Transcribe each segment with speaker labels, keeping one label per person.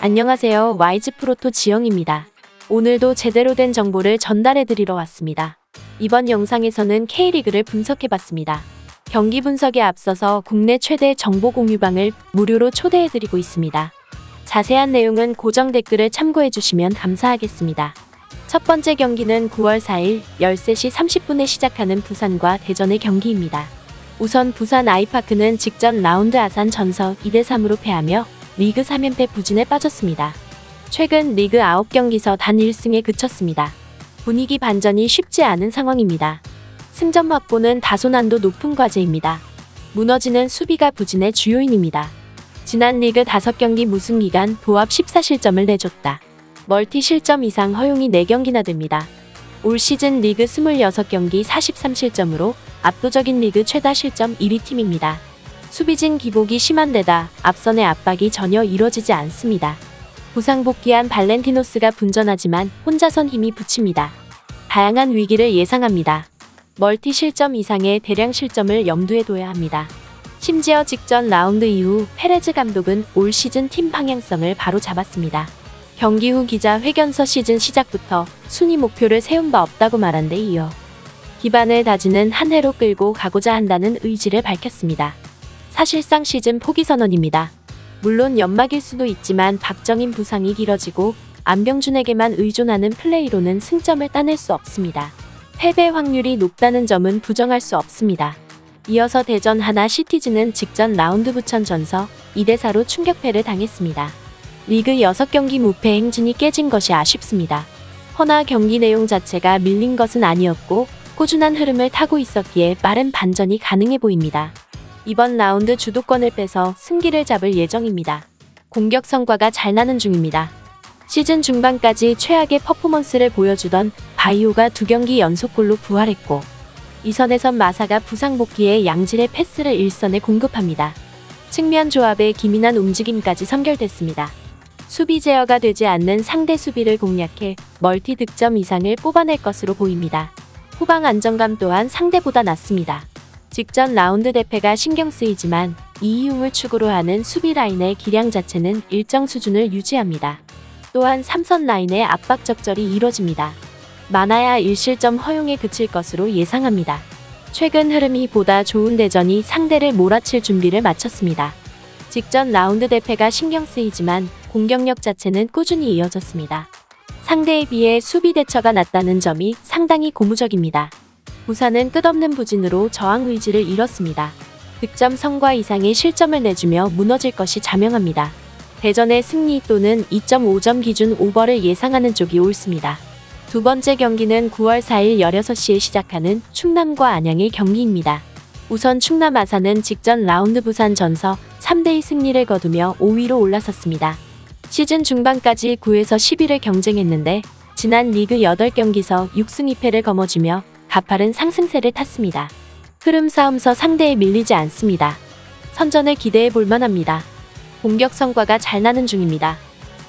Speaker 1: 안녕하세요. YG프로토 지영입니다. 오늘도 제대로 된 정보를 전달해드리러 왔습니다. 이번 영상에서는 K리그를 분석해봤습니다. 경기 분석에 앞서서 국내 최대 정보 공유방을 무료로 초대해드리고 있습니다. 자세한 내용은 고정 댓글을 참고해주시면 감사하겠습니다. 첫 번째 경기는 9월 4일 13시 30분에 시작하는 부산과 대전의 경기입니다. 우선 부산 아이파크는 직전 라운드 아산 전서 2대3으로 패하며 리그 3연패 부진에 빠졌습니다. 최근 리그 9경기서 단 1승에 그쳤습니다. 분위기 반전이 쉽지 않은 상황입니다. 승점 확보는 다소 난도 높은 과제입니다. 무너지는 수비가 부진의 주요인입니다. 지난 리그 5경기 무승 기간 도합 14실점을 내줬다. 멀티 실점 이상 허용이 4경기나 됩니다. 올 시즌 리그 26경기 43실점으로 압도적인 리그 최다 실점 1위 팀입니다. 수비진 기복이 심한 데다 앞선의 압박이 전혀 이뤄지지 않습니다. 부상 복귀한 발렌티노스가 분전하지만 혼자선 힘이 붙입니다. 다양한 위기를 예상합니다. 멀티 실점 이상의 대량 실점을 염두에 둬야 합니다. 심지어 직전 라운드 이후 페레즈 감독은 올 시즌 팀 방향성을 바로 잡았습니다. 경기 후 기자회견서 시즌 시작부터 순위 목표를 세운 바 없다고 말한 데 이어 기반을 다지는 한 해로 끌고 가고자 한다는 의지를 밝혔습니다. 사실상 시즌 포기 선언입니다. 물론 연막일 수도 있지만 박정인 부상이 길어지고 안병준에게만 의존하는 플레이로는 승점을 따낼 수 없습니다. 패배 확률이 높다는 점은 부정할 수 없습니다. 이어서 대전 하나 시티즈는 직전 라운드 부천 전서 2대4로 충격패를 당했습니다. 리그 6경기 무패 행진이 깨진 것이 아쉽습니다. 허나 경기 내용 자체가 밀린 것은 아니었고 꾸준한 흐름을 타고 있었기에 빠른 반전이 가능해 보입니다. 이번 라운드 주도권을 빼서 승기를 잡을 예정입니다. 공격 성과가 잘 나는 중입니다. 시즌 중반까지 최악의 퍼포먼스를 보여주던 바이오가 2경기 연속골로 부활했고 이선에선 마사가 부상 복귀에 양질의 패스를 일선에 공급합니다. 측면 조합의 기민한 움직임까지 선결됐습니다. 수비 제어가 되지 않는 상대 수비를 공략해 멀티 득점 이상을 뽑아낼 것으로 보입니다. 후방 안정감 또한 상대보다 낮습니다. 직전 라운드 대패가 신경 쓰이지만 이이움을 축으로 하는 수비 라인의 기량 자체는 일정 수준을 유지합니다. 또한 3선 라인의 압박 적절히 이뤄집니다. 많아야 1실점 허용에 그칠 것으로 예상합니다. 최근 흐름이 보다 좋은 대전이 상대를 몰아칠 준비를 마쳤습니다. 직전 라운드 대패가 신경 쓰이지만 공격력 자체는 꾸준히 이어졌습니다. 상대에 비해 수비 대처가 낮다는 점이 상당히 고무적입니다. 부산은 끝없는 부진으로 저항 의지를 잃었습니다. 득점 성과 이상의 실점을 내주며 무너질 것이 자명합니다. 대전의 승리 또는 2.5점 기준 오버를 예상하는 쪽이 옳습니다. 두 번째 경기는 9월 4일 16시에 시작하는 충남과 안양의 경기입니다. 우선 충남 아산은 직전 라운드 부산 전서 3대2 승리를 거두며 5위로 올라섰습니다. 시즌 중반까지 9에서 10위를 경쟁했는데 지난 리그 8경기서 6승 2패를 거머쥐며 가파른 상승세를 탔습니다. 흐름 싸움서 상대에 밀리지 않습니다. 선전을 기대해 볼 만합니다. 공격 성과가 잘 나는 중입니다.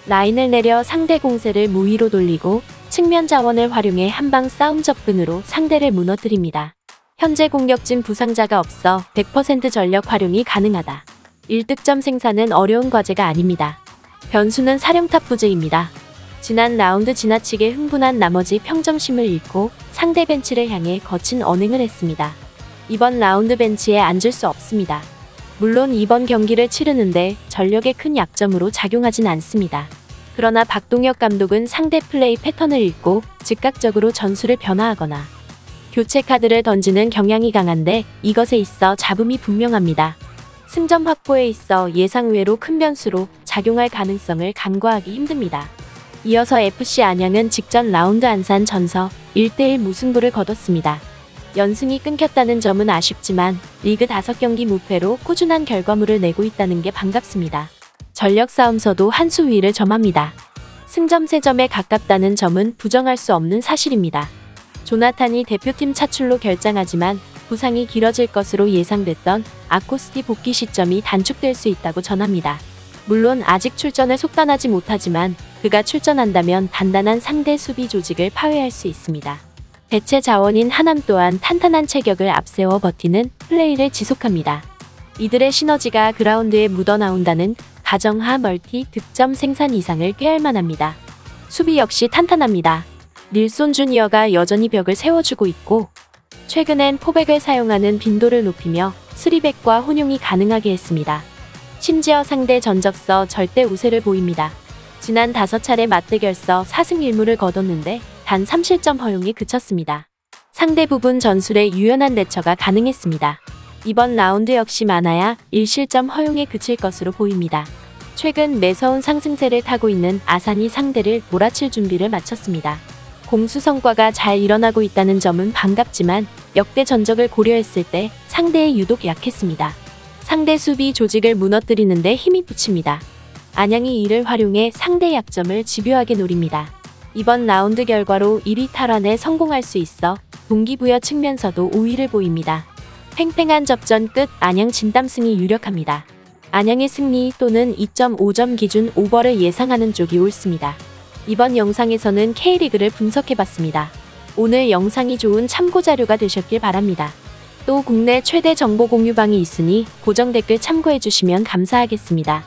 Speaker 1: 라인을 내려 상대 공세를 무위로 돌리고 측면 자원을 활용해 한방 싸움 접근으로 상대를 무너뜨립니다. 현재 공격진 부상자가 없어 100% 전력 활용이 가능하다. 1득점 생산은 어려운 과제가 아닙니다. 변수는 사령탑 부재입니다. 지난 라운드 지나치게 흥분한 나머지 평정심을 잃고 상대 벤치를 향해 거친 언행을 했습니다. 이번 라운드 벤치에 앉을 수 없습니다. 물론 이번 경기를 치르는데 전력의 큰 약점으로 작용하진 않습니다. 그러나 박동혁 감독은 상대 플레이 패턴을 읽고 즉각적으로 전술을 변화하거나 교체 카드를 던지는 경향이 강한데 이것에 있어 잡음이 분명합니다. 승점 확보에 있어 예상 외로 큰 변수로 작용할 가능성을 간과하기 힘듭니다. 이어서 FC 안양은 직전 라운드 안산 전서 1대1 무승부를 거뒀습니다. 연승이 끊겼다는 점은 아쉽지만 리그 5경기 무패로 꾸준한 결과물을 내고 있다는 게 반갑습니다. 전력 싸움서도 한 수 위를 점합니다. 승점 3점에 가깝다는 점은 부정할 수 없는 사실입니다. 조나탄이 대표팀 차출로 결장하지만 부상이 길어질 것으로 예상됐던 아코스티 복귀 시점이 단축될 수 있다고 전합니다. 물론 아직 출전에 속단하지 못하지만 그가 출전한다면 단단한 상대 수비 조직을 파괴할 수 있습니다. 대체 자원인 하남 또한 탄탄한 체격을 앞세워 버티는 플레이를 지속합니다. 이들의 시너지가 그라운드에 묻어나온다는 가정하 멀티 득점 생산 이상을 꾀할 만합니다. 수비 역시 탄탄합니다. 닐손 주니어가 여전히 벽을 세워주고 있고 최근엔 포백을 사용하는 빈도를 높이며 3백과 혼용이 가능하게 했습니다. 심지어 상대 전적서 절대 우세를 보입니다. 지난 5차례 맞대결서 4승 1무를 거뒀는데 단 3실점 허용에 그쳤습니다. 상대 부분 전술에 유연한 대처가 가능했습니다. 이번 라운드 역시 많아야 1실점 허용에 그칠 것으로 보입니다. 최근 매서운 상승세를 타고 있는 아산이 상대를 몰아칠 준비를 마쳤습니다. 공수 성과가 잘 일어나고 있다는 점은 반갑지만 역대 전적을 고려했을 때 상대에 유독 약했습니다. 상대 수비 조직을 무너뜨리는 데 힘이 붙입니다. 안양이 이를 활용해 상대 약점을 집요하게 노립니다. 이번 라운드 결과로 1위 탈환에 성공할 수 있어 동기부여 측면서도 우위를 보입니다. 팽팽한 접전 끝 안양 진땀승이 유력합니다. 안양의 승리 또는 2.5점 기준 오버를 예상하는 쪽이 옳습니다. 이번 영상에서는 K리그를 분석해봤습니다. 오늘 영상이 좋은 참고자료가 되셨길 바랍니다. 또 국내 최대 정보 공유방이 있으니 고정 댓글 참고해주시면 감사하겠습니다.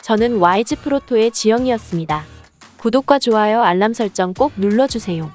Speaker 1: 저는 와이즈 프로토의 지영이었습니다. 구독과 좋아요 알람 설정 꼭 눌러주세요.